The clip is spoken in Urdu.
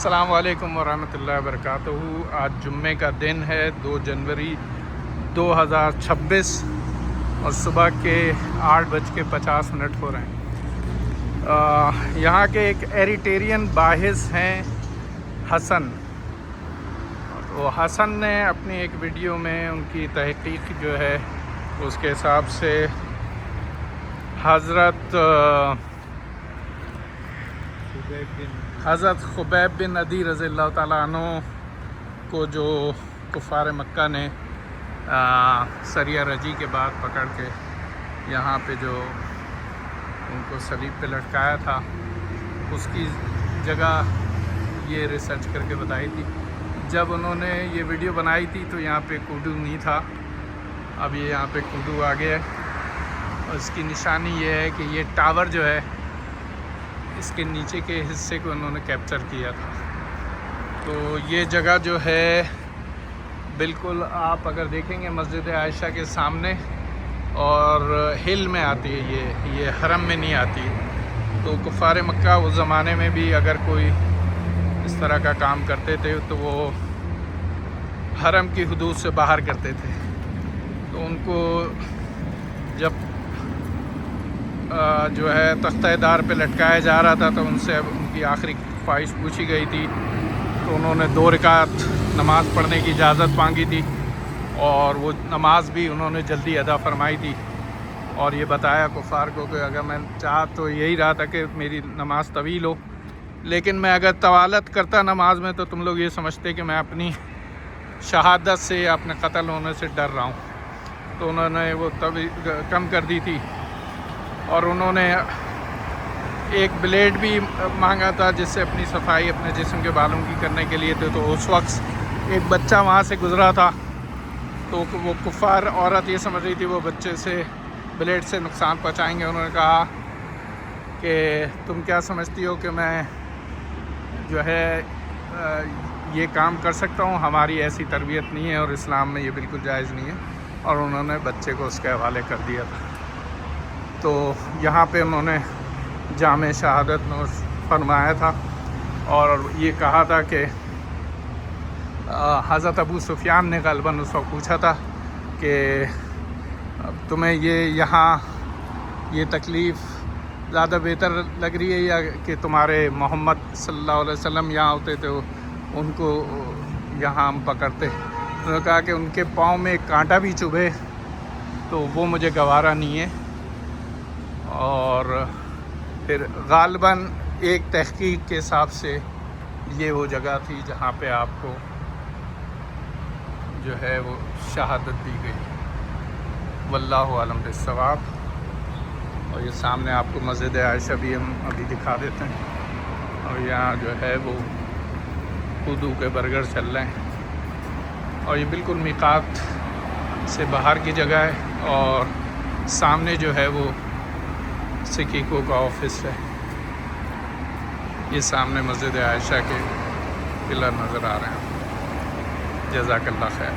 السلام علیکم ورحمۃ اللہ وبرکاتہ۔ آج جمعے کا دن ہے 2 جنوری 2026 اور صبح کے 8:50 ہو رہے ہیں۔ یہاں کے ایک ایریٹیرین باحث ہیں حسن، تو حسن نے اپنی ایک ویڈیو میں ان کی تحقیق جو ہے اس کے حساب سے حضرت خبیب بن عدی رضی اللہ تعالیٰ عنہ کو جو کفار مکہ نے سریہ رجی کے بعد پکڑ کے یہاں پہ جو ان کو صلیب پہ لٹکایا تھا، اس کی جگہ یہ ریسرچ کر کے بتائی تھی۔ جب انہوں نے یہ ویڈیو بنائی تھی تو یہاں پہ کوڈو نہیں تھا، اب یہ یہاں پہ کوڈو آ گیا ہے، اور اس کی نشانی یہ ہے کہ یہ ٹاور جو ہے اس کے نیچے کے حصے کو انہوں نے کیپچر کیا تھا۔ تو یہ جگہ جو ہے بالکل آپ اگر دیکھیں گے مسجد عائشہ کے سامنے اور ہل میں آتی ہے، یہ حرم میں نہیں آتی۔ تو کفار مکہ اس زمانے میں بھی اگر کوئی اس طرح کا کام کرتے تھے تو وہ حرم کی حدود سے باہر کرتے تھے۔ تو ان کو جب جو ہے تختہ دار پہ لٹکایا جا رہا تھا تو ان سے ان کی آخری خواہش پوچھی گئی تھی، تو انہوں نے 2 رکعت نماز پڑھنے کی اجازت مانگی تھی، اور وہ نماز بھی انہوں نے جلدی ادا فرمائی تھی، اور یہ بتایا کفار کو کہ اگر میں چاہ تو یہی رہا تھا کہ میری نماز طویل ہو، لیکن میں اگر طوالت کرتا نماز میں تو تم لوگ یہ سمجھتے کہ میں اپنی شہادت سے یا اپنے قتل ہونے سے ڈر رہا ہوں۔ تو انہوں نے وہ کم کر دی تھی، اور انہوں نے ایک بلیڈ بھی مانگا تھا جس سے اپنی صفائی اپنے جسم کے بالوں کی کرنے کے لیے تھے۔ تو اس وقت ایک بچہ وہاں سے گزرا تھا، تو وہ کفار عورت یہ سمجھ رہی تھی وہ بچے سے بلیڈ سے نقصان پہنچائیں گے۔ انہوں نے کہا کہ تم کیا سمجھتی ہو کہ میں جو ہے یہ کام کر سکتا ہوں؟ ہماری ایسی تربیت نہیں ہے اور اسلام میں یہ بالکل جائز نہیں ہے، اور انہوں نے بچے کو اس کے حوالے کر دیا تھا۔ تو یہاں پہ انہوں نے جامع شہادت نوش فرمایا تھا، اور یہ کہا تھا کہ حضرت ابو سفیان نے غالباً اس وقت پوچھا تھا کہ تمہیں یہاں یہ تکلیف زیادہ بہتر لگ رہی ہے یا کہ تمہارے محمد صلی اللہ علیہ وسلم یہاں ہوتے تھے ان کو یہاں ہم پکڑتے؟ انہوں نے کہا کہ ان کے پاؤں میں ایک کانٹا بھی چبھے تو وہ مجھے گوارا نہیں ہے۔ اور پھر غالباً ایک تحقیق کے حساب سے یہ وہ جگہ تھی جہاں پہ آپ کو جو ہے وہ شہادت دی گئی۔ واللہ عالم بالصواب۔ اور یہ سامنے آپ کو مسجد عائشہ بھی ہم ابھی دکھا دیتے ہیں، اور یہاں جو ہے وہ کوڈو کے برگر چل رہے ہیں، اور یہ بالکل میقات سے باہر کی جگہ ہے، اور سامنے جو ہے وہ سکیکو کا آفس ہے۔ یہ سامنے مسجد عائشہ کے پلر نظر آ رہے ہیں۔ جزاک اللہ خیر۔